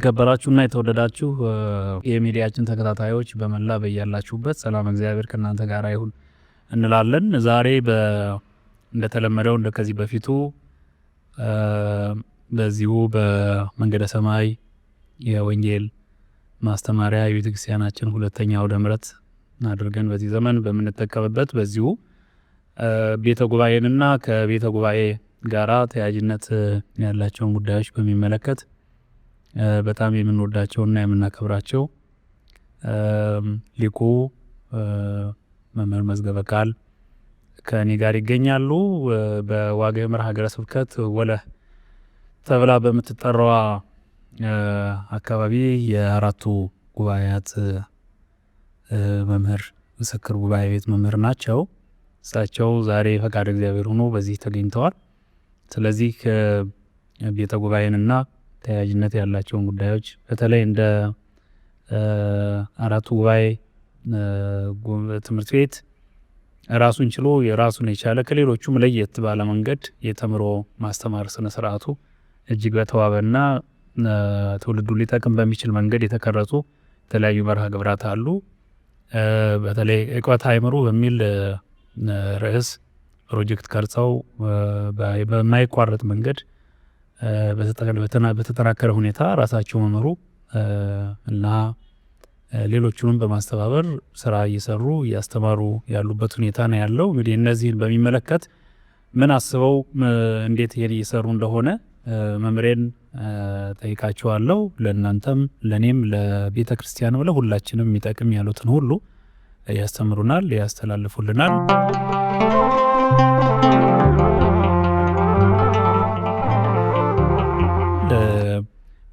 የተከበራችሁና የተወደዳችሁ የሚዲያችን ተከታታዮች በመላ በያላችሁበት ሰላም እግዚአብሔር ከእናንተ ጋር ይሁን እንላለን። ዛሬ እንደተለመደው እንደከዚህ በፊቱ በዚሁ በመንገደ ሰማይ የወንጌል ማስተማሪያ የቤተክርስቲያናችን ሁለተኛ አውደ ምሕረት አድርገን በዚህ ዘመን በምንጠቀምበት በዚሁ ቤተ ጉባኤንና ከቤተ ጉባኤ ጋራ ተያያዥነት ያላቸውን ጉዳዮች በሚመለከት በጣም የምንወዳቸውና የምናከብራቸው ሊቁ መምህር መዝገበ ቃል ከኔ ጋር ይገኛሉ። በዋግ ኽምራ ሀገረ ስብከት ወለህ ተብላ በምትጠራዋ አካባቢ የአራቱ ጉባኤያት መምህር ምስክር ጉባኤ ቤት መምህር ናቸው። እሳቸው ዛሬ ፈቃድ እግዚአብሔር ሆኖ በዚህ ተገኝተዋል። ስለዚህ ቤተ ጉባኤንና ተያያዥነት ያላቸውን ጉዳዮች በተለይ እንደ አራቱ ጉባኤ ትምህርት ቤት ራሱን ችሎ የራሱን የቻለ ከሌሎቹም ለየት ባለ መንገድ የተምሮ ማስተማር ስነ ስርዓቱ እጅግ በተዋበና ትውልዱ ሊጠቅም በሚችል መንገድ የተቀረጹ የተለያዩ መርሃ ግብራት አሉ። በተለይ ዕውቀተ አእምሮ በሚል ርዕስ ፕሮጀክት ቀርጸው በማይቋረጥ መንገድ በተጠናከረ ሁኔታ ራሳቸው መምህሩ እና ሌሎቹንም በማስተባበር ስራ እየሰሩ እያስተማሩ ያሉበት ሁኔታ ነው ያለው። እንግዲህ እነዚህን በሚመለከት ምን አስበው እንዴት እየሰሩ እንደሆነ መምሬን ጠይቃቸዋለሁ። ለእናንተም ለእኔም ለቤተ ክርስቲያንም ለሁላችንም የሚጠቅም ያሉትን ሁሉ ያስተምሩናል፣ ያስተላልፉልናል።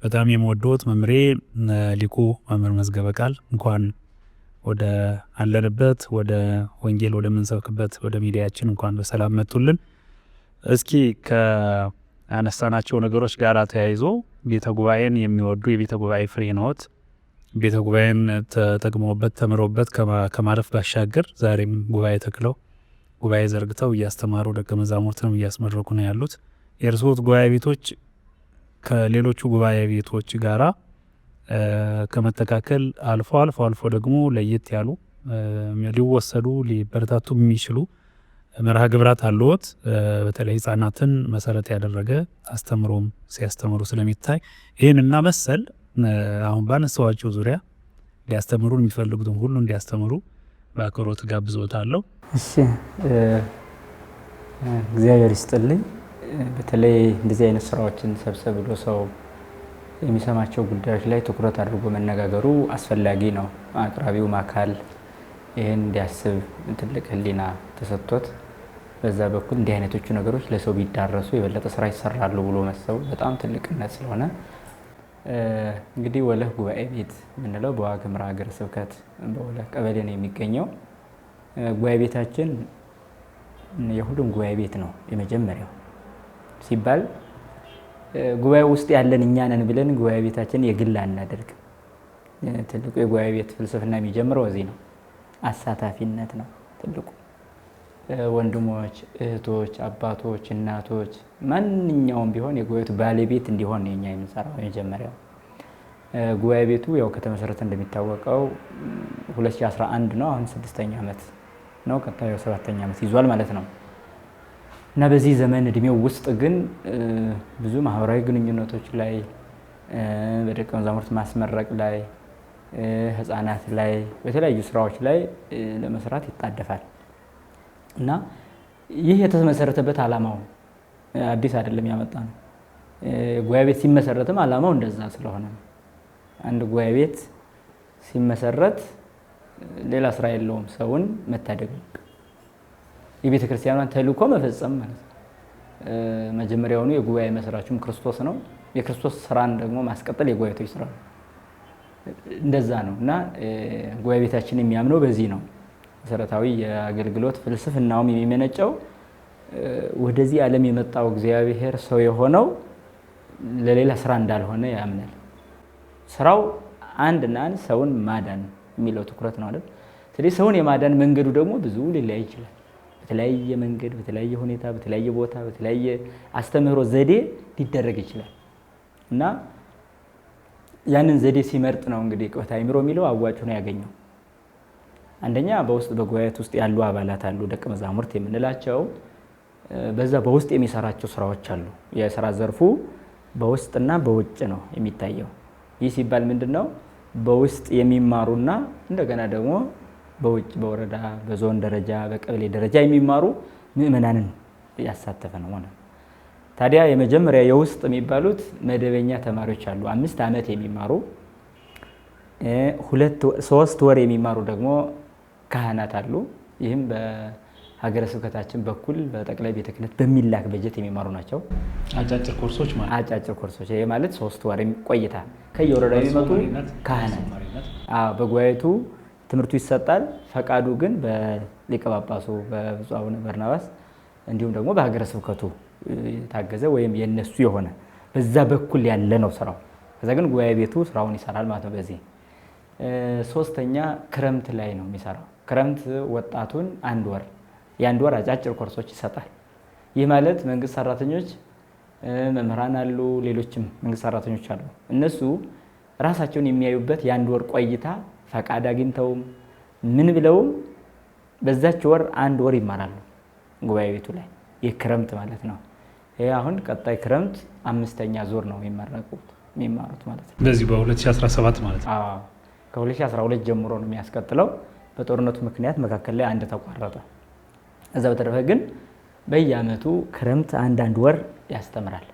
በጣም የምወደውት መምሬ ሊቁ መምህር መዝገበ ቃል እንኳን ወደ አለንበት ወደ ወንጌል ወደ ምንሰብክበት ወደ ሚዲያችን እንኳን በሰላም መጡልን። እስኪ ከአነሳናቸው ነገሮች ጋር ተያይዞ ቤተ ጉባኤን የሚወዱ የቤተ ጉባኤ ፍሬ ነዎት። ቤተ ጉባኤን ተጠቅመውበት ተምረውበት ከማለፍ ባሻገር ዛሬም ጉባኤ ተክለው ጉባኤ ዘርግተው እያስተማሩ ደቀ መዛሙርትንም እያስመረቁ ነው ያሉት። የእርስዎት ጉባኤ ቤቶች ከሌሎቹ ጉባኤ ቤቶች ጋራ ከመተካከል አልፎ ደግሞ ለየት ያሉ ሊወሰዱ ሊበረታቱ የሚችሉ መርሃ ግብራት አለዎት። በተለይ ህፃናትን መሰረት ያደረገ አስተምሮም ሲያስተምሩ ስለሚታይ ይህንና መሰል አሁን ባነሳዋቸው ዙሪያ ሊያስተምሩ የሚፈልጉትን ሁሉ እንዲያስተምሩ በአክብሮት ጋብዝዎታለሁ። እሺ፣ እግዚአብሔር ይስጥልኝ። በተለይ እንደዚህ አይነት ስራዎችን ሰብሰብ ብሎ ሰው የሚሰማቸው ጉዳዮች ላይ ትኩረት አድርጎ መነጋገሩ አስፈላጊ ነው። አቅራቢውም አካል ይህን እንዲያስብ ትልቅ ህሊና ተሰጥቶት በዛ በኩል እንዲህ አይነቶቹ ነገሮች ለሰው ቢዳረሱ የበለጠ ስራ ይሰራሉ ብሎ መሰቡ በጣም ትልቅነት ስለሆነ እንግዲህ ወለህ ጉባኤ ቤት የምንለው በዋግ ኽምራ ሀገረ ስብከት በወለህ ቀበሌ ነው የሚገኘው። ጉባኤ ቤታችን የሁሉም ጉባኤ ቤት ነው። የመጀመሪያው ሲባል ጉባኤ ውስጥ ያለን እኛ ነን ብለን ጉባኤ ቤታችን የግል አናደርግም። ትልቁ የጉባኤ ቤት ፍልስፍና የሚጀምረው እዚህ ነው። አሳታፊነት ነው ትልቁ። ወንድሞች፣ እህቶች፣ አባቶች፣ እናቶች ማንኛውም ቢሆን የጉባኤቱ ባለቤት እንዲሆን ነው እኛ የምንሰራው። የመጀመሪያው ጉባኤ ቤቱ ያው ከተመሰረተ እንደሚታወቀው 2011 ነው። አሁን 6ኛ ዓመት ነው። ቀጣዩ 7ኛ ዓመት ይዟል ማለት ነው። እና በዚህ ዘመን እድሜው ውስጥ ግን ብዙ ማህበራዊ ግንኙነቶች ላይ በደቀ መዛሙርት ማስመረቅ ላይ ህፃናት ላይ በተለያዩ ስራዎች ላይ ለመስራት ይጣደፋል። እና ይህ የተመሰረተበት ዓላማው አዲስ አይደለም፣ ያመጣ ነው። ጉባኤ ቤት ሲመሰረትም ዓላማው እንደዛ ስለሆነ ነው። አንድ ጉባኤ ቤት ሲመሰረት ሌላ ስራ የለውም፣ ሰውን መታደግ ነው። የቤተ ክርስቲያኗን ተልእኮ መፈጸም ማለት ነው። መጀመሪያውኑ የጉባኤ መስራቹም ክርስቶስ ነው። የክርስቶስ ስራን ደግሞ ማስቀጠል የጉባኤቶች ስራ ነው። እንደዛ ነው። እና ጉባኤ ቤታችን የሚያምነው በዚህ ነው። መሰረታዊ የአገልግሎት ፍልስፍናውም የሚመነጨው ወደዚህ ዓለም የመጣው እግዚአብሔር ሰው የሆነው ለሌላ ስራ እንዳልሆነ ያምናል። ስራው አንድና አንድ ሰውን ማዳን የሚለው ትኩረት ነው አይደል? ስለዚህ ሰውን የማዳን መንገዱ ደግሞ ብዙ ሊለያይ ይችላል። በተለያየ መንገድ፣ በተለያየ ሁኔታ፣ በተለያየ ቦታ፣ በተለያየ አስተምህሮ ዘዴ ሊደረግ ይችላል እና ያንን ዘዴ ሲመርጥ ነው እንግዲህ ቅበተ አእምሮ የሚለው አዋጭ ነው ያገኘው። አንደኛ በውስጥ በጉባኤት ውስጥ ያሉ አባላት አሉ፣ ደቀ መዛሙርት የምንላቸው በዛ በውስጥ የሚሰራቸው ስራዎች አሉ። የስራ ዘርፉ በውስጥና በውጭ ነው የሚታየው። ይህ ሲባል ምንድን ነው? በውስጥ የሚማሩና እንደገና ደግሞ በውጭ በወረዳ በዞን ደረጃ በቀበሌ ደረጃ የሚማሩ ምእመናንን ያሳተፈ ነው ማለት ነው። ታዲያ የመጀመሪያ የውስጥ የሚባሉት መደበኛ ተማሪዎች አሉ፣ 5 ዓመት የሚማሩ 3 ወር የሚማሩ ደግሞ ካህናት አሉ። ይህም በሀገረ ስብከታችን በኩል በጠቅላይ ቤተ ክህነት በሚላክ በጀት የሚማሩ ናቸው። አጫጭር ኮርሶች ማለት አጫጭር ኮርሶች። ይሄ ማለት 3 ወር ቆይታ ከየወረዳው የሚመጡ ካህናት በጉባኤቱ ትምህርቱ ይሰጣል። ፈቃዱ ግን በሊቀ ጳጳሱ በብፁዕ አቡነ በርናባስ እንዲሁም ደግሞ በሀገረ ስብከቱ የታገዘ ወይም የነሱ የሆነ በዛ በኩል ያለ ነው ስራው። ከዛ ግን ጉባኤ ቤቱ ስራውን ይሰራል ማለት ነው። በዚህ ሶስተኛ ክረምት ላይ ነው የሚሰራው። ክረምት ወጣቱን 1 ወር የ1 ወር አጫጭር ኮርሶች ይሰጣል። ይህ ማለት መንግስት ሰራተኞች መምህራን አሉ፣ ሌሎችም መንግስት ሰራተኞች አሉ። እነሱ ራሳቸውን የሚያዩበት የ1 ወር ቆይታ ፈቃድ አግኝተውም ምን ብለውም በዛች ወር 1 ወር ይማራሉ ጉባኤ ቤቱ ላይ። ይህ ክረምት ማለት ነው። ይህ አሁን ቀጣይ ክረምት 5ኛ ዙር ነው የሚማሩት ማለት ነው። በዚህ በ2017 ማለት ነው። ከ2012 ጀምሮ ነው የሚያስቀጥለው። በጦርነቱ ምክንያት መካከል ላይ 1 ተቋረጠ። እዛ በተረፈ ግን በየአመቱ ክረምት 1 ወር ያስተምራል።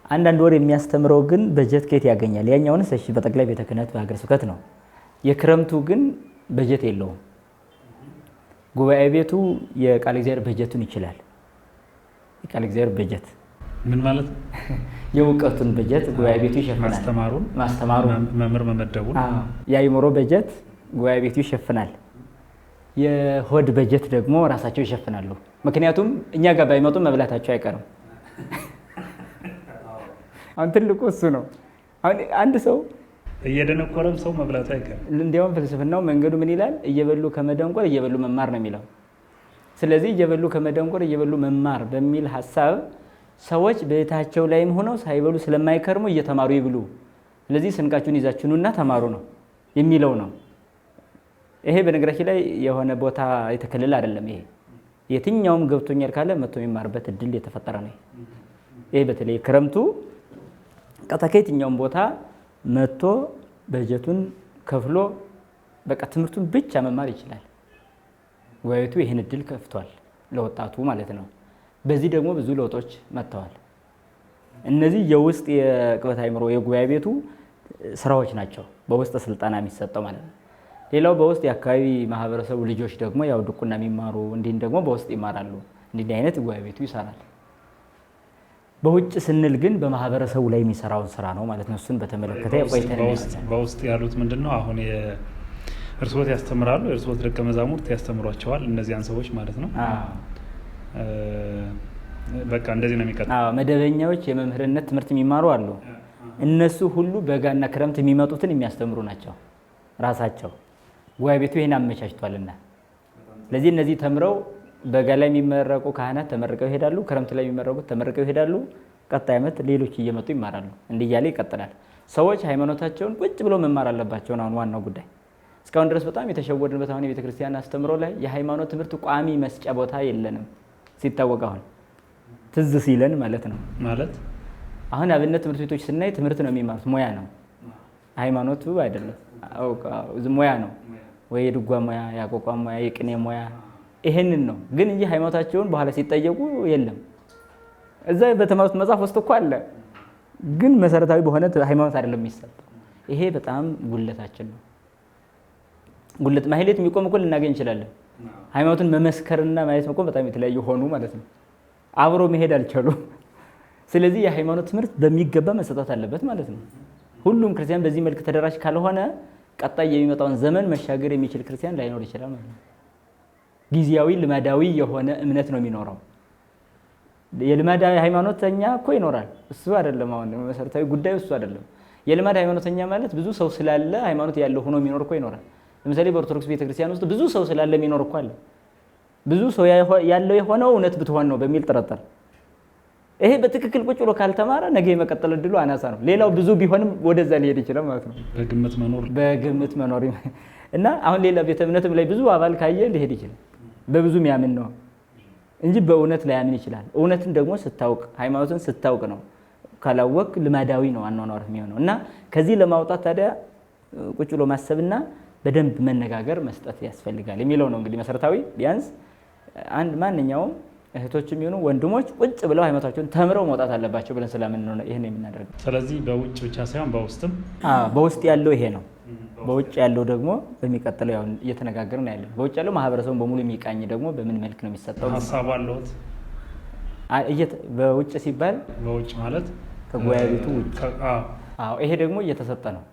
1 ወር የሚያስተምረው ግን በጀት ከየት ያገኛል? ያኛውንስ እሺ በጠቅላይ ቤተ ክህነት በሀገረ ስብከት ነው። የክረምቱ ግን በጀት የለውም። ጉባኤ ቤቱ የቃለ እግዚአብሔር በጀቱን ይችላል። የቃለ እግዚአብሔር በጀት ምን ማለት? የእውቀቱን በጀት ጉባኤ ቤቱ ይሸፍናል። ማስተማሩን መምህር መመደቡን። የአእምሮ በጀት ጉባኤ ቤቱ ይሸፍናል። የሆድ በጀት ደግሞ ራሳቸው ይሸፍናሉ። ምክንያቱም እኛ ጋር ባይመጡ መብላታቸው አይቀርም። አሁን ትልቁ እሱ ነው። አሁን አንድ ሰው እየደነቆረም ሰው መብላቱ አይቀርም። እንዲያውም ፍልስፍናው መንገዱ ምን ይላል? እየበሉ ከመደንቆር እየበሉ መማር ነው የሚለው። ስለዚህ እየበሉ ከመደንቆር እየበሉ መማር በሚል ሀሳብ ሰዎች ቤታቸው ላይም ሆነው ሳይበሉ ስለማይከርሙ እየተማሩ ይብሉ። ስለዚህ ስንቃችሁን ይዛችሁ ኑና ተማሩ ነው የሚለው ነው። ይሄ በነገራችን ላይ የሆነ ቦታ የተከለለ አይደለም። ይሄ የትኛውም ገብቶኛል ካለ መጥቶ የሚማርበት እድል የተፈጠረ ነው። ይሄ በተለይ ክረምቱ ከየትኛውም ቦታ መጥቶ በጀቱን ከፍሎ በቃ ትምህርቱን ብቻ መማር ይችላል። ጉባኤ ቤቱ ይህን እድል ከፍቷል ለወጣቱ ማለት ነው። በዚህ ደግሞ ብዙ ለውጦች መጥተዋል። እነዚህ የውስጥ የቅበተ አእምሮ የጉባኤ ቤቱ ስራዎች ናቸው፣ በውስጥ ስልጠና የሚሰጠው ማለት ነው። ሌላው በውስጥ የአካባቢ ማህበረሰቡ ልጆች ደግሞ ያው ድቁና የሚማሩ እንዲህም ደግሞ በውስጥ ይማራሉ። እንዲህ አይነት ጉባኤ ቤቱ ይሰራል። በውጭ ስንል ግን በማህበረሰቡ ላይ የሚሰራውን ስራ ነው ማለት ነው። እሱን በተመለከተ በውስጥ ያሉት ምንድን ነው? አሁን እርስዎት ያስተምራሉ፣ የእርስዎት ደቀ መዛሙርት ያስተምሯቸዋል፣ እነዚያን ሰዎች ማለት ነው። በቃ እንደዚህ ነው የሚቀጥለው። መደበኛዎች የመምህርነት ትምህርት የሚማሩ አሉ። እነሱ ሁሉ በጋና ክረምት የሚመጡትን የሚያስተምሩ ናቸው ራሳቸው። ጉባኤ ቤቱ ይህን አመቻችቷልና ስለዚህ እነዚህ ተምረው በጋ ላይ የሚመረቁ ካህናት ተመርቀው ይሄዳሉ። ክረምት ላይ የሚመረቁት ተመርቀው ይሄዳሉ። ቀጣይ ዓመት ሌሎች እየመጡ ይማራሉ። እንዲህ እያለ ይቀጥላል። ሰዎች ሃይማኖታቸውን ቁጭ ብሎ መማር አለባቸው ነው ዋናው ጉዳይ። እስካሁን ድረስ በጣም የተሸወድንበት አሁን የቤተ ክርስቲያን አስተምሮ ላይ የሃይማኖት ትምህርት ቋሚ መስጫ ቦታ የለንም። ሲታወቅ አሁን ትዝ ሲለን ማለት ነው። ማለት አሁን አብነት ትምህርት ቤቶች ስናይ ትምህርት ነው የሚማሩት፣ ሙያ ነው፣ ሃይማኖቱ አይደለም። ሙያ ነው ወይ የድጓ ሙያ፣ የአቋቋም ሙያ፣ የቅኔ ሙያ ይሄንን ነው። ግን እንጂ ሃይማኖታቸውን በኋላ ሲጠየቁ የለም። እዛ በተማሩት መጽሐፍ ውስጥ እኮ አለ፣ ግን መሰረታዊ በሆነ ሃይማኖት አይደለም የሚሰጠው። ይሄ በጣም ጉለታችን ነው። ጉለት ማህሌት የሚቆም እኮ ልናገኝ እንችላለን። ሃይማኖትን መመስከርና ማየት መቆም በጣም የተለያዩ ሆኑ ማለት ነው። አብሮ መሄድ አልቻሉም። ስለዚህ የሃይማኖት ትምህርት በሚገባ መሰጠት አለበት ማለት ነው። ሁሉም ክርስቲያን በዚህ መልክ ተደራሽ ካልሆነ ቀጣይ የሚመጣውን ዘመን መሻገር የሚችል ክርስቲያን ላይኖር ይችላል ማለት ነው። ጊዜያዊ ልማዳዊ የሆነ እምነት ነው የሚኖረው። የልማዳዊ ሃይማኖተኛ እኮ ይኖራል፣ እሱ አይደለም አሁን መሰረታዊ ጉዳይ እሱ አይደለም። የልማድ ሃይማኖተኛ ማለት ብዙ ሰው ስላለ ሃይማኖት ያለው ሆኖ የሚኖር እኮ ይኖራል። ለምሳሌ በኦርቶዶክስ ቤተክርስቲያን ውስጥ ብዙ ሰው ስላለ የሚኖር እኮ አለ። ብዙ ሰው ያለው የሆነው እውነት ብትሆን ነው በሚል ጥርጥር ይሄ በትክክል ቁጭ ብሎ ካልተማረ ነገ የመቀጠል እድሉ አናሳ ነው። ሌላው ብዙ ቢሆንም ወደዛ ሊሄድ ይችላል ማለት ነው። በግምት መኖር እና አሁን ሌላ ቤተ እምነትም ላይ ብዙ አባል ካየ ሊሄድ ይችላል። በብዙ የሚያምን ነው እንጂ በእውነት ላይ ያምን ይችላል። እውነትን ደግሞ ስታውቅ ሃይማኖትን ስታውቅ ነው። ካላወቅ ልማዳዊ ነው አኗኗር የሚሆነው እና ከዚህ ለማውጣት ታዲያ ቁጭ ብሎ ማሰብና በደንብ መነጋገር መስጠት ያስፈልጋል የሚለው ነው እንግዲህ መሰረታዊ። ቢያንስ አንድ ማንኛውም እህቶችም ይሁኑ ወንድሞች ቁጭ ብለው ሃይማኖታቸውን ተምረው መውጣት አለባቸው ብለን ስለምን ነው ይሄን የምናደርገው። ስለዚህ በውጭ ብቻ ሳይሆን በውስጥም በውስጥ ያለው ይሄ ነው። በውጭ ያለው ደግሞ በሚቀጥለው ያው እየተነጋገርን ያለን በውጭ ያለው ማህበረሰቡን በሙሉ የሚቃኝ ደግሞ በምን መልክ ነው የሚሰጠው ሐሳቡ አለውት። በውጭ ሲባል በውጭ ማለት ከጉባኤ ቤቱ ውጭ። ይሄ ደግሞ እየተሰጠ ነው።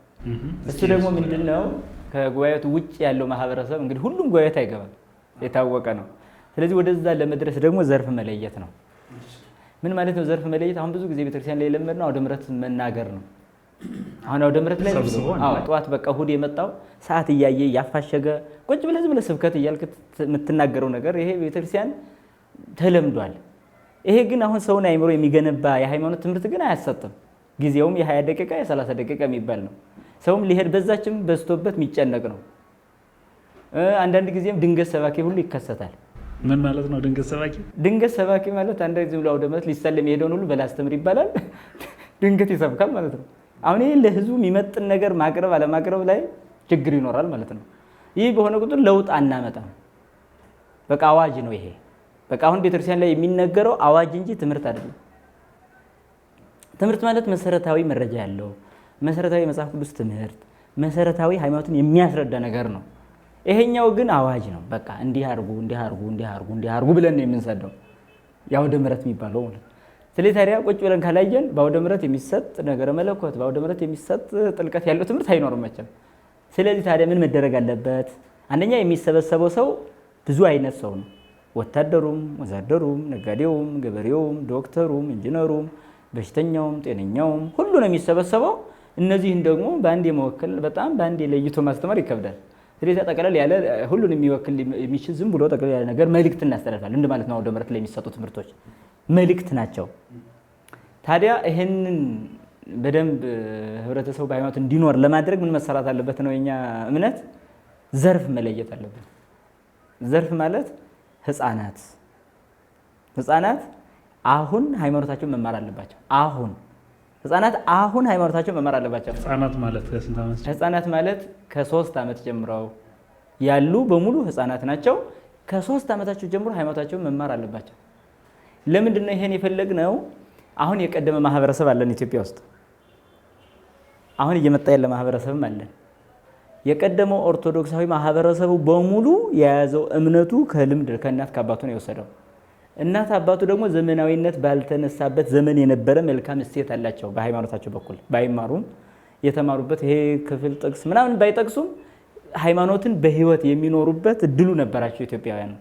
እሱ ደግሞ ምንድነው ከጉባኤ ቤቱ ውጭ ያለው ማህበረሰብ እንግዲህ ሁሉም ጉባኤ ቤት አይገባም፣ የታወቀ ነው። ስለዚህ ወደዛ ለመድረስ ደግሞ ዘርፍ መለየት ነው። ምን ማለት ነው ዘርፍ መለየት? አሁን ብዙ ጊዜ ቤተክርስቲያን ላይ የለመድነው አውደ ምሕረት መናገር ነው። አሁን አውደ ምሕረት ላይ ጠዋት በቃ እሑድ የመጣው ሰዓት እያየ እያፋሸገ ቁጭ ብለህ ዝም ብለህ ስብከት እያልክ የምትናገረው ነገር ይሄ ቤተክርስቲያን ተለምዷል። ይሄ ግን አሁን ሰውን አይምሮ የሚገነባ የሃይማኖት ትምህርት ግን አያሰጥም። ጊዜውም የ20 ደቂቃ የ30 ደቂቃ የሚባል ነው። ሰውም ሊሄድ በዛችም በዝቶበት የሚጨነቅ ነው። አንዳንድ ጊዜም ድንገት ሰባኪ ሁሉ ይከሰታል። ምን ማለት ነው ድንገት ሰባኪ? ድንገት ሰባኪ ማለት አንድ ጊዜ ብሎ አውደ ምሕረት ሊሰለም የሄደውን ሁሉ በላስተምር ይባላል። ድንገት ይሰብካል ማለት ነው። አሁን ይሄ ለህዝቡ የሚመጥን ነገር ማቅረብ አለማቅረብ ላይ ችግር ይኖራል ማለት ነው። ይህ በሆነ ቁጥር ለውጥ አናመጣም። በቃ አዋጅ ነው ይሄ። በቃ አሁን ቤተክርስቲያን ላይ የሚነገረው አዋጅ እንጂ ትምህርት አይደለም። ትምህርት ማለት መሰረታዊ መረጃ ያለው መሰረታዊ መጽሐፍ ቅዱስ ትምህርት፣ መሰረታዊ ሃይማኖትን የሚያስረዳ ነገር ነው። ይሄኛው ግን አዋጅ ነው። በቃ እንዲህ አድርጉ እንዲህ አድርጉ እንዲህ አድርጉ እንዲህ አድርጉ ብለን ነው የምንሰደው የአውደ ምሕረት የሚባለው ማለት ነው። ስለዚህ ታዲያ ቁጭ ብለን ካላየን በአውደ ምሕረት የሚሰጥ ነገረ መለኮት በአውደ ምሕረት የሚሰጥ ጥልቀት ያለው ትምህርት አይኖርም መቼም። ስለዚህ ታዲያ ምን መደረግ አለበት? አንደኛ የሚሰበሰበው ሰው ብዙ አይነት ሰው ነው። ወታደሩም፣ ወዛደሩም፣ ነጋዴውም፣ ገበሬውም፣ ዶክተሩም፣ ኢንጂነሩም፣ በሽተኛውም፣ ጤነኛውም ሁሉ ነው የሚሰበሰበው። እነዚህን ደግሞ በአንድ የመወከል በጣም በአንድ ለይቶ ማስተማር ይከብዳል። ስለዚህ ጠቅለል ያለ ሁሉን የሚወክል የሚችል ዝም ብሎ ጠቅለል ያለ ነገር መልእክት እናስተላልፋለን እንደ ማለት ነው። አውደ ምሕረት ላይ የሚሰጡ ትምህርቶች መልእክት ናቸው። ታዲያ ይሄንን በደንብ ህብረተሰቡ በሃይማኖት እንዲኖር ለማድረግ ምን መሰራት አለበት ነው የኛ እምነት? ዘርፍ መለየት አለበት። ዘርፍ ማለት ህፃናት አሁን ሃይማኖታቸውን መማር አለባቸው። ህፃናት አሁን ሃይማኖታቸውን መማር አለባቸው። ህፃናት ማለት ከ3 ዓመት ጀምረው ያሉ በሙሉ ህፃናት ናቸው። ከ3 ዓመታቸው ጀምሮ ሃይማኖታቸውን መማር አለባቸው። ለምንድን ነው ይሄን የፈለግነው? አሁን የቀደመ ማህበረሰብ አለን ኢትዮጵያ ውስጥ። አሁን እየመጣ ያለ ማህበረሰብም አለን። የቀደመው ኦርቶዶክሳዊ ማህበረሰቡ በሙሉ የያዘው እምነቱ ከልምድ ከእናት ከአባቱ ነው የወሰደው። እናት አባቱ ደግሞ ዘመናዊነት ባልተነሳበት ዘመን የነበረ መልካም እሴት አላቸው። በሃይማኖታቸው በኩል ባይማሩም የተማሩበት ይሄ ክፍል ጥቅስ ምናምን ባይጠቅሱም ሃይማኖትን በህይወት የሚኖሩበት እድሉ ነበራቸው ኢትዮጵያውያን።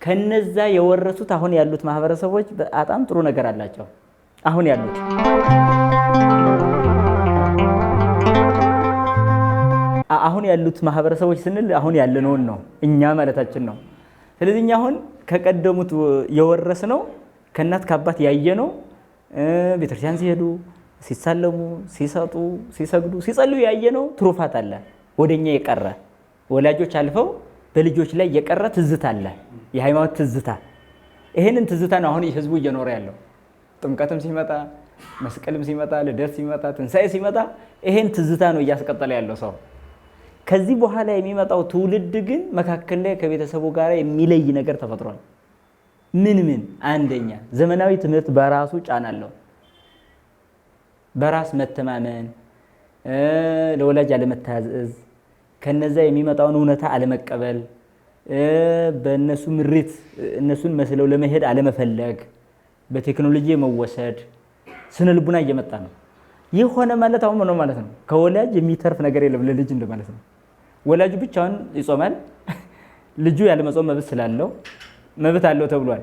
ከነዛ የወረሱት አሁን ያሉት ማህበረሰቦች በጣም ጥሩ ነገር አላቸው። አሁን ያሉት ማህበረሰቦች ስንል አሁን ያለነውን ነው እኛ ማለታችን ነው። ስለዚህ እኛ አሁን ከቀደሙት የወረስነው ከእናት ከአባት ያየነው ቤተክርስቲያን ሲሄዱ፣ ሲሳለሙ፣ ሲሰጡ፣ ሲሰግዱ፣ ሲጸልዩ ያየነው ትሩፋት አለ። ወደኛ የቀረ ወላጆች አልፈው በልጆች ላይ የቀረ ትዝታ አለ፣ የሃይማኖት ትዝታ። ይሄንን ትዝታ ነው አሁን ህዝቡ እየኖረ ያለው። ጥምቀትም ሲመጣ፣ መስቀልም ሲመጣ፣ ልደት ሲመጣ፣ ትንሣኤ ሲመጣ ይሄን ትዝታ ነው እያስቀጠለ ያለው ሰው። ከዚህ በኋላ የሚመጣው ትውልድ ግን መካከል ላይ ከቤተሰቡ ጋር የሚለይ ነገር ተፈጥሯል። ምን አንደኛ ዘመናዊ ትምህርት በራሱ ጫና አለው። በራስ መተማመን፣ ለወላጅ አለመታዘዝ፣ ከነዛ የሚመጣውን እውነታ አለመቀበል፣ በእነሱ ምሪት እነሱን መስለው ለመሄድ አለመፈለግ፣ በቴክኖሎጂ መወሰድ፣ ስነ ልቡና እየመጣ ነው። ይህ ሆነ ማለት አሁን ነው ማለት ነው ከወላጅ የሚተርፍ ነገር የለም ለልጅ እንደማለት ነው። ወላጁ ብቻውን ይጾማል፣ ልጁ ያለ መጾም መብት ስላለው መብት አለው ተብሏል።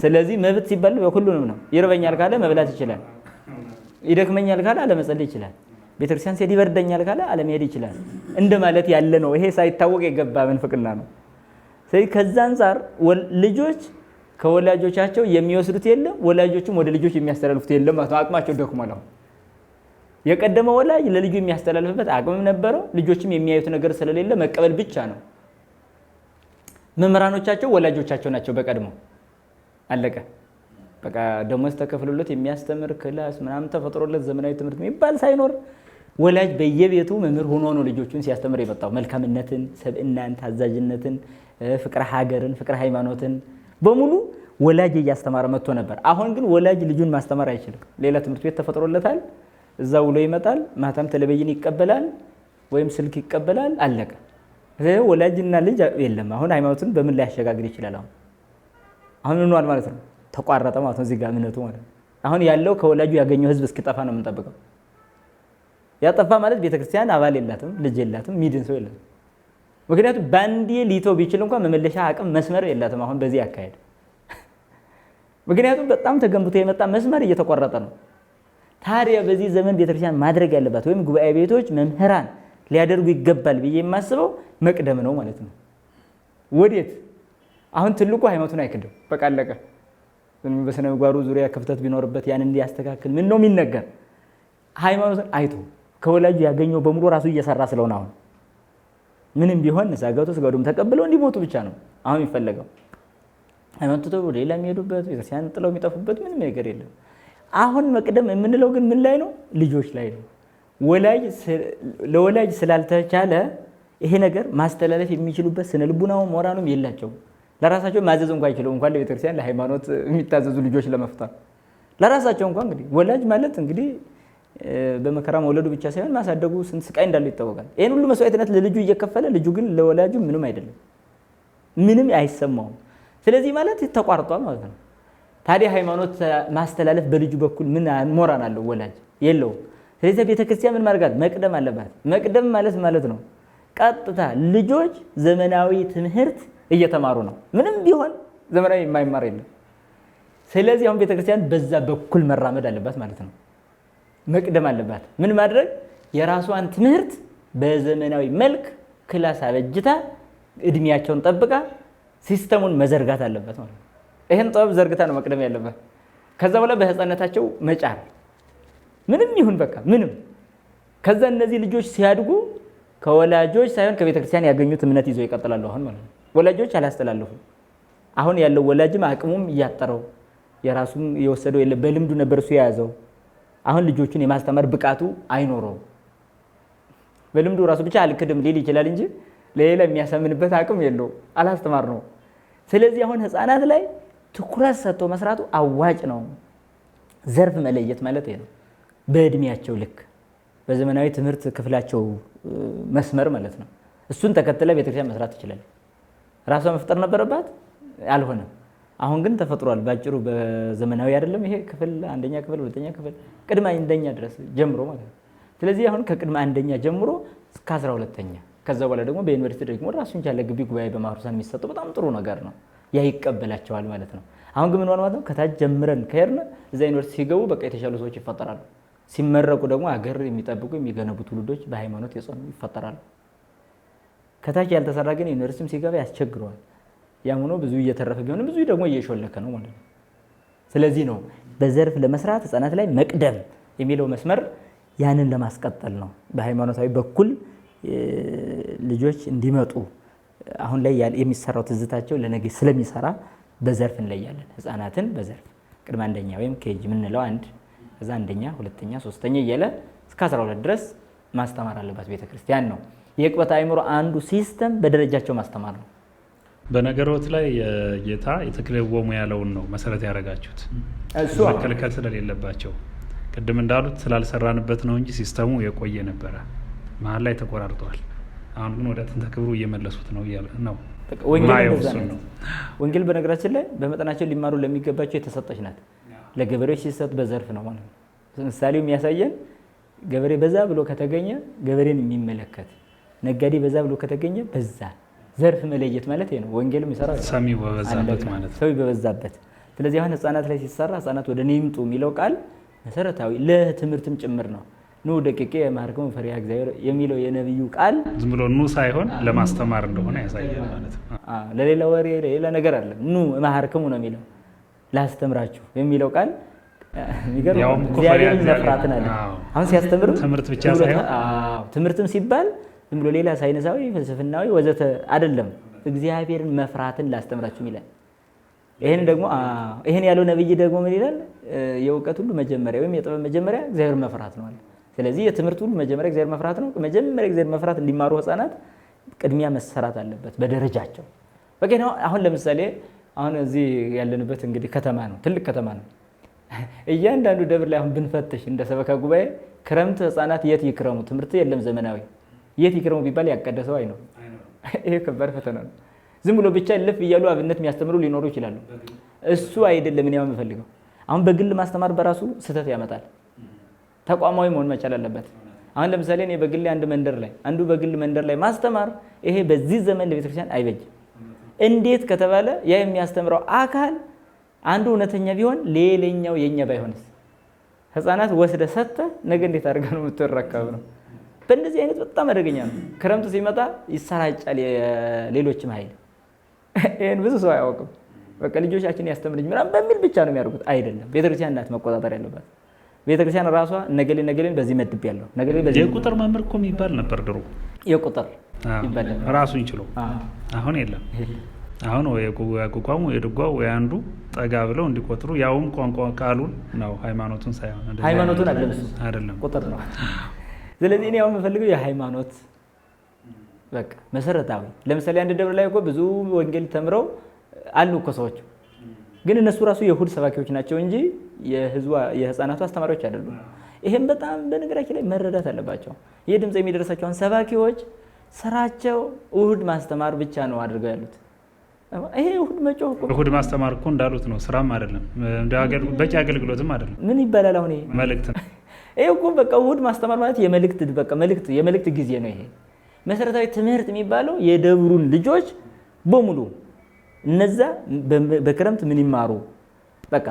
ስለዚህ መብት ሲባል ሁሉንም ነው። ይርበኛል ካለ መብላት ይችላል፣ ይደክመኛል ካለ አለመጸለይ ይችላል፣ ቤተክርስቲያን ሲሄድ ይበርደኛል ካለ አለመሄድ ይችላል እንደማለት ያለ ነው። ይሄ ሳይታወቅ የገባ ምንፍቅና ነው። ስለዚህ ከዛ አንፃር ልጆች ከወላጆቻቸው የሚወስዱት የለም፣ ወላጆችም ወደ ልጆች የሚያስተላልፉት የለም ማለት ነው። አቅማቸው ደክሟል። አሁን የቀደመ ወላጅ ለልጁ የሚያስተላልፍበት አቅምም ነበረው፣ ልጆችም የሚያዩት ነገር ስለሌለ መቀበል ብቻ ነው። መምህራኖቻቸው ወላጆቻቸው ናቸው በቀድሞ አለቀ። በቃ ደሞዝ ተከፍሎለት የሚያስተምር ክላስ ምናምን ተፈጥሮለት ዘመናዊ ትምህርት የሚባል ሳይኖር ወላጅ በየቤቱ መምህር ሆኖ ነው ልጆቹን ሲያስተምር የመጣው። መልካምነትን፣ ሰብእናን፣ ታዛዥነትን፣ ፍቅረ ሀገርን፣ ፍቅረ ሃይማኖትን በሙሉ ወላጅ እያስተማረ መጥቶ ነበር። አሁን ግን ወላጅ ልጁን ማስተማር አይችልም። ሌላ ትምህርት ቤት ተፈጥሮለታል። እዛ ውሎ ይመጣል። ማታም ቴሌቪዥን ይቀበላል ወይም ስልክ ይቀበላል። አለቀ። ወላጅና ልጅ የለም። አሁን ሃይማኖትን በምን ላይ ያሸጋግር ይችላል? አሁን ምንዋል ማለት ነው? ተቋረጠ ማለት ነው። እዚህ ጋር እምነቱ ማለት ነው። አሁን ያለው ከወላጁ ያገኘው ህዝብ እስኪጠፋ ነው የምንጠብቀው። ያጠፋ ማለት ቤተክርስቲያን አባል የላትም፣ ልጅ የላትም፣ ሚድን ሰው የላትም። ምክንያቱም ባንዴ ሊተው ቢችል እንኳን መመለሻ አቅም መስመር የላትም አሁን በዚህ አካሄድ። ምክንያቱም በጣም ተገንብቶ የመጣ መስመር እየተቋረጠ ነው። ታዲያ በዚህ ዘመን ቤተክርስቲያን ማድረግ ያለባት ወይም ጉባኤ ቤቶች መምህራን ሊያደርጉ ይገባል ብዬ የማስበው መቅደም ነው ማለት ነው። ወዴት? አሁን ትልቁ ሃይማኖቱን አይክድም። በቃ አለቀ። በስነ ምግባሩ ዙሪያ ክፍተት ቢኖርበት ያን እንዲያስተካክል ምን ነው የሚነገር? ሃይማኖትን አይቶ ከወላጁ ያገኘው በሙሉ ራሱ እየሰራ ስለሆነ አሁን ምንም ቢሆን ንስሐ ገብቶ ስጋዱም ተቀብለው እንዲሞቱ ብቻ ነው አሁን የሚፈለገው። ሃይማኖት ትተው ወደ ሌላ የሚሄዱበት ቤተክርስቲያን ጥለው የሚጠፉበት ምንም ነገር የለም። አሁን መቅደም የምንለው ግን ምን ላይ ነው? ልጆች ላይ ነው። ለወላጅ ስላልተቻለ ይሄ ነገር ማስተላለፍ የሚችሉበት ስነ ልቡናውም ሞራሉም የላቸውም። ለራሳቸው ማዘዝ እንኳን አይችሉም፣ እንኳን ለቤተክርስቲያን ለሃይማኖት የሚታዘዙ ልጆች ለመፍጠር ለራሳቸው እንኳን። እንግዲህ ወላጅ ማለት እንግዲህ በመከራ መውለዱ ብቻ ሳይሆን ማሳደጉ ስንት ስቃይ እንዳለው ይታወቃል። ይሄን ሁሉ መስዋዕትነት ለልጁ እየከፈለ ልጁ ግን ለወላጁ ምንም አይደለም፣ ምንም አይሰማውም። ስለዚህ ማለት ተቋርጧል ማለት ነው። ታዲያ ሃይማኖት ማስተላለፍ በልጁ በኩል ምን ሞራል አለው? ወላጅ የለውም። ስለዚህ ቤተክርስቲያን ምን ማድረጋት? መቅደም አለባት። መቅደም ማለት ነው ቀጥታ ልጆች ዘመናዊ ትምህርት እየተማሩ ነው። ምንም ቢሆን ዘመናዊ የማይማር የለም። ስለዚህ አሁን ቤተክርስቲያን በዛ በኩል መራመድ አለባት ማለት ነው። መቅደም አለባት። ምን ማድረግ? የራሷን ትምህርት በዘመናዊ መልክ ክላስ አበጅታ እድሜያቸውን ጠብቃ ሲስተሙን መዘርጋት አለባት ማለት ነው። ይሄን ጥበብ ዘርግታ ነው መቅደም ያለባት። ከዛ በኋላ በህፃነታቸው መጫር ምንም ይሁን በቃ ምንም። ከዛ እነዚህ ልጆች ሲያድጉ ከወላጆች ሳይሆን ከቤተክርስቲያን ያገኙት እምነት ይዘው ይቀጥላሉ አሁን ማለት ነው። ወላጆች አላስተላለፉ። አሁን ያለው ወላጅም አቅሙም እያጠረው የራሱም የወሰደው የለ፣ በልምዱ ነበር እሱ የያዘው። አሁን ልጆቹን የማስተማር ብቃቱ አይኖረውም። በልምዱ ራሱ ብቻ አልክድም ሊል ይችላል እንጂ ለሌላ የሚያሳምንበት አቅም የለው፣ አላስተማር ነው። ስለዚህ አሁን ህፃናት ላይ ትኩረት ሰጥቶ መስራቱ አዋጭ ነው። ዘርፍ መለየት ማለት ይሄ ነው። በእድሜያቸው ልክ በዘመናዊ ትምህርት ክፍላቸው መስመር ማለት ነው። እሱን ተከትለ ቤተክርስቲያን መስራት ትችላለች። ራሷ መፍጠር ነበረባት፣ አልሆነም። አሁን ግን ተፈጥሯል። ባጭሩ በዘመናዊ አይደለም ይሄ ክፍል አንደኛ ክፍል ሁለተኛ ክፍል ቅድመ አንደኛ ድረስ ጀምሮ ማለት ነው። ስለዚህ አሁን ከቅድመ አንደኛ ጀምሮ እስከ 12ኛ ከዛ በኋላ ደግሞ በዩኒቨርሲቲ ደግሞ ራሱን ቻለ ግቢ ጉባኤ በማህበረሰብ የሚሰጠው በጣም ጥሩ ነገር ነው። ያ ይቀበላቸዋል ማለት ነው። አሁን ግን ምን ማለት ነው? ከታች ጀምረን ከሄድን እዛ ዩኒቨርሲቲ ሲገቡ በቃ የተሻሉ ሰዎች ይፈጠራሉ። ሲመረቁ ደግሞ ሀገር የሚጠብቁ የሚገነቡ ትውልዶች በሃይማኖት የጸኑ ይፈጠራሉ። ከታች ያልተሰራ ግን ዩኒቨርሲቲም ሲገባ ያስቸግረዋል። ያም ሆኖ ብዙ እየተረፈ ቢሆንም ብዙ ደግሞ እየሾለከ ነው ማለት ነው። ስለዚህ ነው በዘርፍ ለመስራት ህፃናት ላይ መቅደም የሚለው መስመር ያንን ለማስቀጠል ነው። በሃይማኖታዊ በኩል ልጆች እንዲመጡ አሁን ላይ የሚሰራው ትዝታቸው ለነገ ስለሚሰራ በዘርፍ እንለያለን። ህፃናትን በዘርፍ ቅድመ አንደኛ ወይም ኬጂ የምንለው አንድ፣ ከዛ አንደኛ፣ ሁለተኛ፣ ሶስተኛ እያለ እስከ 12 ድረስ ማስተማር አለባት ቤተክርስቲያን ነው። የዕቅበተ አእምሮ አንዱ ሲስተም በደረጃቸው ማስተማር ነው። በነገሮት ላይ ጌታ የተክልዎሙ ያለውን ነው መሰረት ያደረጋችሁት። መከልከል ስለሌለባቸው ቅድም እንዳሉት ስላልሰራንበት ነው እንጂ ሲስተሙ የቆየ ነበረ። መሀል ላይ ተቆራርጠዋል። አሁን ግን ወደ ጥንተ ክብሩ እየመለሱት ነው ነው። ወንጌል በነገራችን ላይ በመጠናቸው ሊማሩ ለሚገባቸው የተሰጠች ናት። ለገበሬዎች ሲሰጥ በዘርፍ ነው ማለት ነው። ምሳሌው የሚያሳየን ገበሬ በዛ ብሎ ከተገኘ ገበሬን የሚመለከት፣ ነጋዴ በዛ ብሎ ከተገኘ በዛ ዘርፍ መለየት ማለት ነው። ወንጌል የሚሰራው ሰሚው በበዛበት ማለት ነው። ሰው በበዛበት። ስለዚህ አሁን ህፃናት ላይ ሲሰራ ህፃናት ወደ እኔ ይምጡ የሚለው ቃል መሰረታዊ ለትምህርትም ጭምር ነው። ኑ ደቂቄ የማርከሙ ፈሪሃ እግዚአብሔር የሚለው የነብዩ ቃል ዝም ብሎ ኑ ሳይሆን ለማስተማር እንደሆነ ያሳያል ማለት ነው። ለሌላ ወሬ ለሌላ ነገር አይደለም። ኑ የማርከሙ ነው የሚለው ላስተምራችሁ የሚለው ቃል የሚገርም እግዚአብሔርን መፍራትን አለ። አሁን ሲያስተምር ትምህርት ብቻ ሳይሆን ትምህርትም ሲባል ዝም ብሎ ሌላ ሳይንሳዊ ፍልስፍናዊ ወዘተ አይደለም። እግዚአብሔርን መፍራትን ላስተምራችሁ ይላል። ይሄን ያለው ነብይ ደግሞ ምን ይላል? የእውቀት ሁሉ መጀመሪያ ወይም የጥበብ መጀመሪያ እግዚአብሔር መፍራት ነው አለ። ስለዚህ የትምህርት ሁሉ መጀመሪያ እግዚአብሔር መፍራት ነው። መጀመሪያ እግዚአብሔር መፍራት እንዲማሩ ህፃናት ቅድሚያ መሰራት አለበት በደረጃቸው። በቃ አሁን ለምሳሌ አሁን እዚህ ያለንበት እንግዲህ ከተማ ነው፣ ትልቅ ከተማ ነው። እያንዳንዱ ደብር ላይ አሁን ብንፈትሽ እንደ ሰበካ ጉባኤ ክረምት ህፃናት የት ይክረሙ? ትምህርት የለም ዘመናዊ የት ይክረሙ ቢባል ያቀደሰው አይ ነው። ይሄ ከባድ ፈተና ነው። ዝም ብሎ ብቻ ልፍ እያሉ አብነት የሚያስተምሩ ሊኖሩ ይችላሉ። እሱ አይደለም እኔ የምፈልገው። አሁን በግል ማስተማር በራሱ ስህተት ያመጣል። ተቋማዊ መሆን መቻል አለበት። አሁን ለምሳሌ እኔ በግል አንዱ በግል መንደር ላይ ማስተማር ይሄ በዚህ ዘመን ለቤተክርስቲያን አይበጅም። እንዴት ከተባለ ያ የሚያስተምረው አካል አንዱ እውነተኛ ቢሆን ሌላኛው የኛ ባይሆንስ? ህፃናት ወስደ ሰተ ነገ እንዴት አድርገህ ነው የምትረከብ ነው? በእንደዚህ አይነት በጣም አደገኛ ነው። ክረምቱ ሲመጣ ይሰራጫል ሌሎችም ኃይል። ይሄን ብዙ ሰው አያውቅም። በቃ ልጆቻችን ያስተምሩኝ ምናምን በሚል ብቻ ነው የሚያደርጉት። አይደለም። ቤተክርስቲያን ናት መቆጣጠር ያለባት። ቤተክርስቲያን ራሷ ነገሌን በዚህ መድብ ያለው ነገሌን በዚህ የቁጥር መምህር እኮ የሚባል ነበር ድሮ። የቁጥር ይባል ራሱን ይችላል። አሁን የለም። አሁን ወይ ያቋቋሙ የድጓው ወይ አንዱ ጠጋ ብለው እንዲቆጥሩ ያውም ቋንቋ ቃሉን ነው ሃይማኖቱን ሳይሆን ሃይማኖቱን አይደለም ቁጥር ነው። ስለዚህ እኔ አሁን የምፈልገው የሃይማኖት በቃ መሰረታዊ። ለምሳሌ አንድ ደብር ላይ እኮ ብዙ ወንጌል ተምረው አሉ እኮ ሰዎች፣ ግን እነሱ ራሱ የእሁድ ሰባኪዎች ናቸው እንጂ የህፃናቱ አስተማሪዎች አይደሉም። ይሄም በጣም በነገራችን ላይ መረዳት አለባቸው። ይህ ድምፅ የሚደርሳቸውን ሰባኪዎች ስራቸው እሁድ ማስተማር ብቻ ነው አድርገው ያሉት። ይሄ እሁድ መጮህ እኮ እሁድ ማስተማር እኮ እንዳሉት ነው፣ ስራም አይደለም፣ በቂ አገልግሎትም አይደለም። ምን ይባላል አሁን? ይሄ መልእክት ነው። ይሄ እኮ በቃ እሁድ ማስተማር ማለት የመልእክት ጊዜ ነው። ይሄ መሰረታዊ ትምህርት የሚባለው የደብሩን ልጆች በሙሉ እነዛ በክረምት ምን ይማሩ፣ በቃ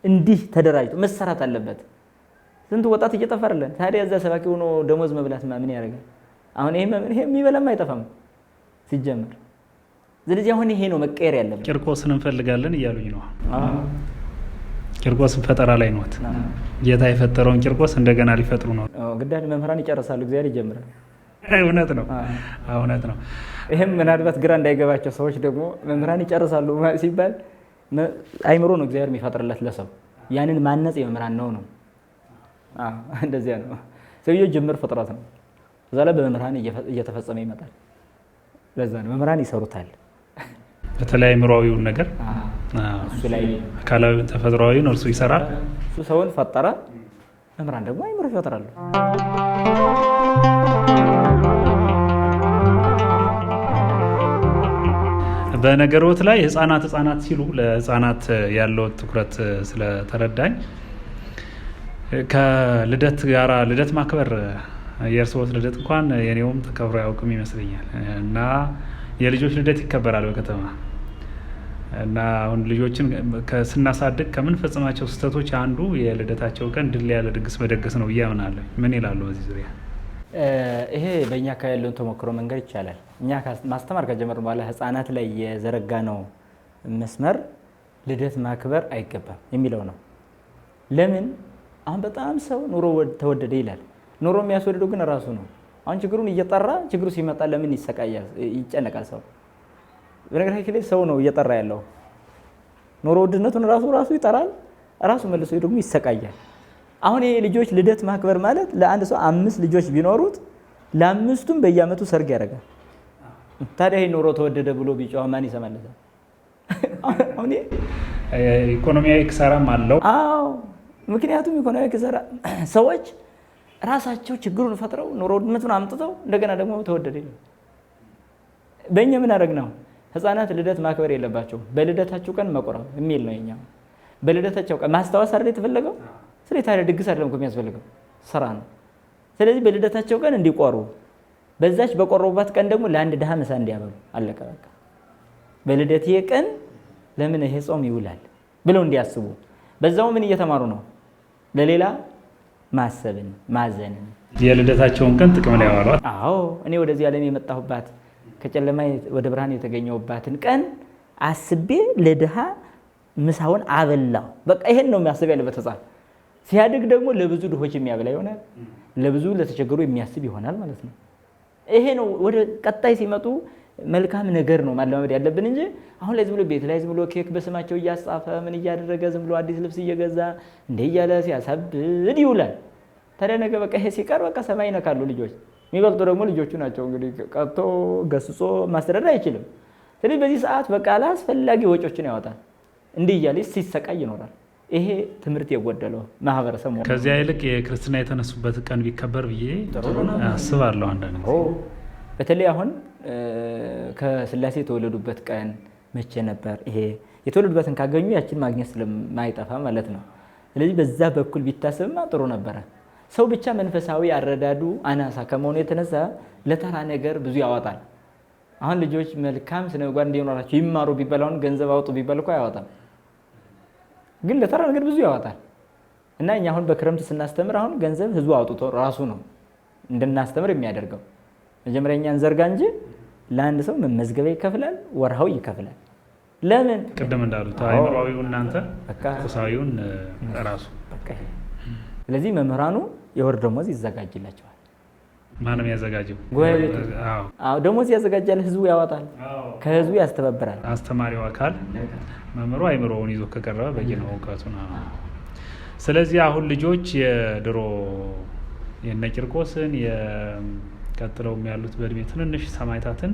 እንዲህ ተደራጅቶ መሰራት አለበት። ስንት ወጣት እየጠፋ አይደለም? ታዲያ እዛ ሰባኪ ሆኖ ደሞዝ መብላት ምን ያደርጋል? አሁን ይሄ የሚበላም አይጠፋም ሲጀምር። ስለዚህ አሁን ይሄ ነው መቀየር ያለበት። ቂርቆስን እንፈልጋለን እያሉኝ ነው። ቂርቆስን ፈጠራ ላይ ነው። ጌታ የፈጠረውን ቂርቆስ እንደገና ሊፈጥሩ ነው። ግዳጅ መምህራን ይጨርሳሉ፣ እግዚአብሔር ይጀምራል። እውነት ነው፣ እውነት ነው። ይሄም ምናልባት ግራ እንዳይገባቸው ሰዎች ደግሞ መምህራን ይጨርሳሉ ሲባል አይምሮ ነው እግዚአብሔር የሚፈጥርለት ለሰው። ያንን ማነጽ የመምህራን ነው። እንደዚያ ነው። ሰውየው ጅምር ፍጥረት ነው። እዛ ላይ በመምህራን እየተፈጸመ ይመጣል። ለዛ ነው መምህራን ይሰሩታል። በተለይ አእምሮአዊውን ነገር እሱ ላይ አካላዊ ተፈጥሯዊውን እርሱ ይሰራል። እሱ ሰውን ፈጠረ፣ መምህራን ደግሞ አእምሮ ይፈጥራሉ። በነገሮት ላይ ህፃናት ሲሉ ለህፃናት ያለው ትኩረት ስለተረዳኝ ከልደት ጋራ ልደት ማክበር የእርስዎት ልደት እንኳን የኔውም ተከብሮ ያውቅም ይመስለኛል እና የልጆች ልደት ይከበራል በከተማ እና አሁን ልጆችን ስናሳድግ ከምንፈጽማቸው ስህተቶች አንዱ የልደታቸው ቀን ድል ያለ ድግስ መደገስ ነው ብዬ አምናለሁ። ምን ይላሉ በዚህ ዙሪያ? ይሄ በእኛ አካባቢ ያለውን ተሞክሮ መንገድ ይቻላል። እኛ ማስተማር ከጀመርን በኋላ ህፃናት ላይ የዘረጋ ነው መስመር ልደት ማክበር አይገባም የሚለው ነው። ለምን? አሁን በጣም ሰው ኑሮ ተወደደ ይላል። ኑሮ የሚያስወድደው ግን ራሱ ነው። አሁን ችግሩን እየጠራ ችግሩ ሲመጣ ለምን ይሰቃያል? ይጨነቃል ሰው። በነገራችን ላይ ሰው ነው እየጠራ ያለው። ኑሮ ውድነቱን ራሱ ይጠራል፣ ራሱ መልሶ ደግሞ ይሰቃያል። አሁን ይሄ ልጆች ልደት ማክበር ማለት ለአንድ ሰው 5 ልጆች ቢኖሩት ለ5ቱም በየአመቱ ሰርግ ያደርጋል። ታዲያ ይሄ ኑሮ ተወደደ ብሎ ቢጮህ ማን ይሰማለታል? አሁን ኢኮኖሚያዊ ክሳራም አለው። አዎ፣ ምክንያቱም ኢኮኖሚያዊ ክሳራ ሰዎች ራሳቸው ችግሩን ፈጥረው ኑሮ ውድነቱን አምጥተው እንደገና ደግሞ ተወደደ ይላል። በእኛ ምን አደረግነው? ህፃናት ልደት ማክበር የለባቸው በልደታቸው ቀን መቆረብ የሚል ነው የኛው። በልደታቸው ቀን ማስታወስ አይደል የተፈለገው? ስለዚህ ታዲያ ድግስ አይደለም እኮ የሚያስፈልገው ስራ ነው። ስለዚህ በልደታቸው ቀን እንዲቆሩ፣ በዛች በቆረቡባት ቀን ደግሞ ለአንድ ድሃ ምሳ እንዲያበሉ፣ አለቀ በቃ። በልደቴ ቀን ለምን ይሄ ጾም ይውላል ብለው እንዲያስቡ፣ በዛው ምን እየተማሩ ነው? ለሌላ ማሰብን ማዘንን የልደታቸውን ቀን ጥቅም ላይ ያዋሏል። አዎ እኔ ወደዚህ ዓለም የመጣሁባት ከጨለማ ወደ ብርሃን የተገኘሁባትን ቀን አስቤ ለድሃ ምሳውን አበላው። በቃ ይሄን ነው የሚያስብ ያለበት ሕፃን። ሲያድግ ደግሞ ለብዙ ድሆች የሚያበላ ይሆናል፣ ለብዙ ለተቸገሩ የሚያስብ ይሆናል ማለት ነው። ይሄ ነው ወደ ቀጣይ ሲመጡ መልካም ነገር ነው ማለማመድ ያለብን እንጂ አሁን ላይ ዝም ብሎ ቤት ላይ ዝም ብሎ ኬክ በስማቸው እያጻፈ ምን እያደረገ ዝም ብሎ አዲስ ልብስ እየገዛ እንደ እያለ ሲያሳብድ ይውላል። ታዲያ ነገ በቃ ይሄ ሲቀር በቃ ሰማይ ይነካሉ ልጆች። የሚበልጡ ደግሞ ልጆቹ ናቸው። እንግዲህ ቀጥቶ ገስጾ ማስተዳደር አይችልም። ስለዚህ በዚህ ሰዓት በቃ አላስፈላጊ ወጪዎችን ያወጣል። እንዲህ እያለ ሲሰቃይ ይኖራል። ይሄ ትምህርት የጎደለው ማህበረሰብ። ከዚያ ይልቅ የክርስትና የተነሱበት ቀን ቢከበር ብዬ አስባለሁ። አንዳንድ በተለይ አሁን ከስላሴ የተወለዱበት ቀን መቼ ነበር? ይሄ የተወለዱበትን ካገኙ ያችን ማግኘት ስለማይጠፋ ማለት ነው። ስለዚህ በዛ በኩል ቢታሰብማ ጥሩ ነበረ። ሰው ብቻ መንፈሳዊ አረዳዱ አናሳ ከመሆኑ የተነሳ ለተራ ነገር ብዙ ያወጣል። አሁን ልጆች መልካም ስነ ምግባር እንዲኖራቸው ይማሩ ቢባል አሁን ገንዘብ አውጡ ቢባል እኮ አያወጣም፣ ግን ለተራ ነገር ብዙ ያወጣል። እና እኛ አሁን በክረምት ስናስተምር አሁን ገንዘብ ህዝቡ አውጥቶ ራሱ ነው እንድናስተምር የሚያደርገው። መጀመሪያ እኛ እንዘርጋ እንጂ ለአንድ ሰው መመዝገቢያ ይከፍላል፣ ወርሃዊ ይከፍላል። ለምን? ቅድም እንዳሉት አእምሯዊውን እናንተ ቁሳዊውን ራሱ። ስለዚህ መምህራኑ የወር ደሞዝ ይዘጋጅላቸዋል። ማንም ያዘጋጀው ደሞዝ ያዘጋጃል፣ ህዝቡ ያወጣል፣ ከህዝቡ ያስተባብራል። አስተማሪው አካል መምህሩ አእምሮውን ይዞ ከቀረበ በቂ ነው እውቀቱ ነው። ስለዚህ አሁን ልጆች የድሮ የነ ቂርቆስን ቀጥለውም ያሉት በእድሜ ትንንሽ ሰማዕታትን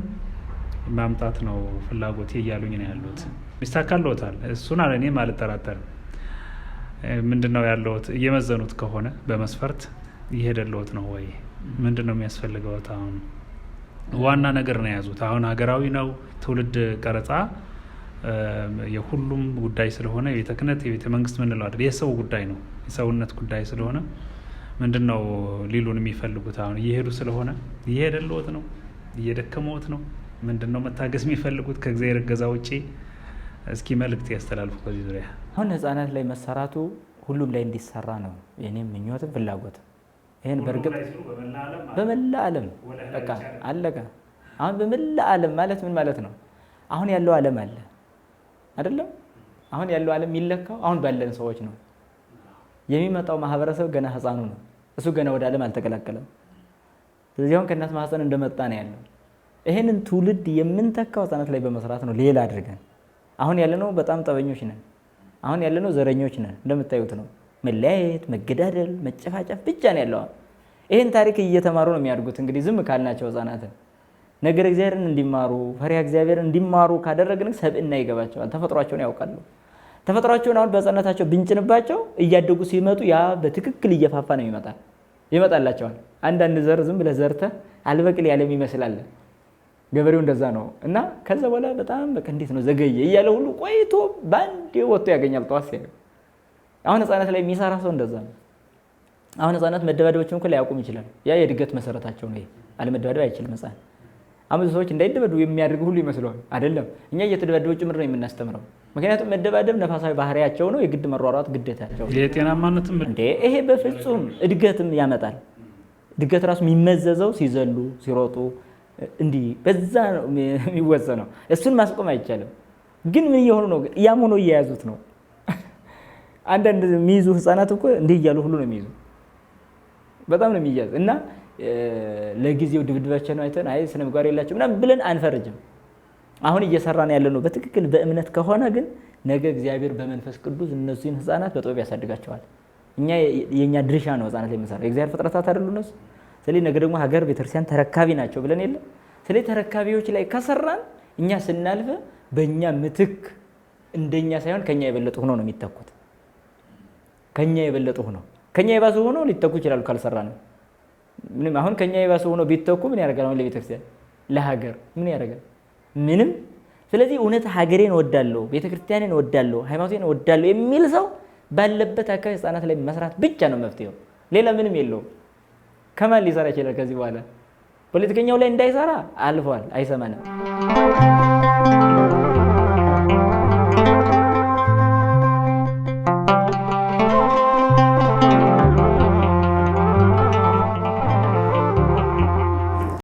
ማምጣት ነው ፍላጎቴ እያሉኝ ነው ያሉት። ይሳካልዎታል፣ እሱን እኔም አልጠራጠርም። ምንድነው ያለዎት? እየመዘኑት ከሆነ በመስፈርት እየሄደልዎት ነው ወይ? ምንድነው የሚያስፈልገዎት? አሁን ዋና ነገር ነው የያዙት። አሁን ሀገራዊ ነው ትውልድ ቀረጻ የሁሉም ጉዳይ ስለሆነ የቤተ ክህነት የቤተ መንግስት ምንለው አይደል፣ የሰው ጉዳይ ነው፣ የሰውነት ጉዳይ ስለሆነ ምንድነው ሊሉን የሚፈልጉት? አሁን እየሄዱ ስለሆነ እየሄደልዎት ነው? እየደከመዎት ነው? ምንድነው መታገስ የሚፈልጉት ከእግዚአብሔር እገዛ ውጪ? እስኪ መልእክት ያስተላልፉ በዚህ ዙሪያ። አሁን ህፃናት ላይ መሰራቱ ሁሉም ላይ እንዲሰራ ነው የኔም ምኞትም ፍላጎትም። ይሄን በእርግጥ በመላ ዓለም በቃ አለቀ። አሁን በመላ ዓለም ማለት ምን ማለት ነው? አሁን ያለው ዓለም አለ አይደለም? አሁን ያለው ዓለም የሚለካው አሁን ባለን ሰዎች ነው። የሚመጣው ማህበረሰብ ገና ህፃኑ ነው። እሱ ገና ወደ ዓለም አልተቀላቀለም። ስለዚህ አሁን ከእናት ማህፀን እንደመጣ ነው ያለው። ይሄንን ትውልድ የምንተካው ህፃናት ላይ በመስራት ነው። ሌላ አድርገን አሁን ያለነው በጣም ጠበኞች ነን። አሁን ያለነው ዘረኞች ነን። እንደምታዩት ነው። መለያየት፣ መገዳደል፣ መጨፋጨፍ ብቻ ነው ያለው። ይሄን ታሪክ እየተማሩ ነው የሚያድጉት። እንግዲህ ዝም ካልናቸው ህፃናትን ነገር እግዚአብሔርን እንዲማሩ ፈሪሃ እግዚአብሔርን እንዲማሩ ካደረግን ሰብእና ይገባቸዋል። ተፈጥሯቸውን ያውቃሉ። ተፈጥሯቸውን አሁን በህፃንነታቸው ብንጭንባቸው እያደጉ ሲመጡ ያ በትክክል እየፋፋ ነው ይመጣላቸዋል። አንዳንድ ዘር ዝም ብለህ ዘርተህ አልበቅል ያለም ይመስላል። ገበሬው እንደዛ ነው። እና ከዛ በኋላ በጣም በቃ እንዴት ነው ዘገየ እያለ ሁሉ ቆይቶ በአንዴ ወጥቶ ያገኛል ጠዋት ሲያዩ። አሁን ህፃናት ላይ የሚሰራ ሰው እንደዛ ነው። አሁን ህፃናት መደባደቦችን እኮ ሊያውቁም ይችላል። ያ የእድገት መሰረታቸው ነው። ይሄ አለመደባደብ አይችልም ህፃን። አሁን ሰዎች እንዳይደበደቡ የሚያደርግ ሁሉ ይመስለዋል። አይደለም፣ እኛ እየተደባደቡ ጭምር ነው የምናስተምረው። ምክንያቱም መደባደብ ነፋሳዊ ባህሪያቸው ነው። የግድ መሯሯጥ ግዴታቸው። የጤናማነትም እንዴ ይሄ በፍጹም እድገትም ያመጣል። እድገት ራሱ የሚመዘዘው ሲዘሉ ሲሮጡ እንዲህ በዛ ነው የሚወሰነው። እሱን ማስቆም አይቻልም። ግን ምን እየሆኑ ነው? ያም ሆኖ እየያዙት ነው። አንዳንድ የሚይዙ ህፃናት እኮ እንዲህ እያሉ ሁሉ ነው የሚይዙ። በጣም ነው የሚያዝ እና ለጊዜው ድብድባቸውን አይተን አይ ስነ ምግባር የላቸው ምናምን ብለን አንፈርጅም። አሁን እየሰራን ያለ ነው በትክክል በእምነት ከሆነ ግን ነገ እግዚአብሔር በመንፈስ ቅዱስ እነዚህን ህፃናት በጥበብ ያሳድጋቸዋል። እኛ የኛ ድርሻ ነው ህፃናት ላይ መሰራ የእግዚአብሔር ፍጥረታት አይደሉ እነሱ። ስለዚህ ነገ ደግሞ ሀገር ቤተክርስቲያን ተረካቢ ናቸው ብለን የለ። ስለዚህ ተረካቢዎች ላይ ከሰራን እኛ ስናልፈ በእኛ ምትክ እንደኛ ሳይሆን ከኛ የበለጡ ሆኖ ነው የሚተኩት። ከኛ የበለጡ ሆኖ ከኛ የባሱ ሆኖ ሊተኩ ይችላሉ ካልሰራን። ምንም አሁን ከኛ የባሱ ሆኖ ቢተኩ ምን ያደርጋል? አሁን ለቤተክርስቲያን ለሀገር ምን ያደርጋል? ምንም። ስለዚህ እውነት ሀገሬን እወዳለሁ፣ ቤተክርስቲያንን እወዳለሁ፣ ሃይማኖቴን እወዳለሁ የሚል ሰው ባለበት አካባቢ ህፃናት ላይ መስራት ብቻ ነው መፍትሄው። ሌላ ምንም የለውም። ከማን ሊሰራ ይችላል? ከዚህ በኋላ ፖለቲከኛው ላይ እንዳይሰራ አልፏል፣ አይሰማንም።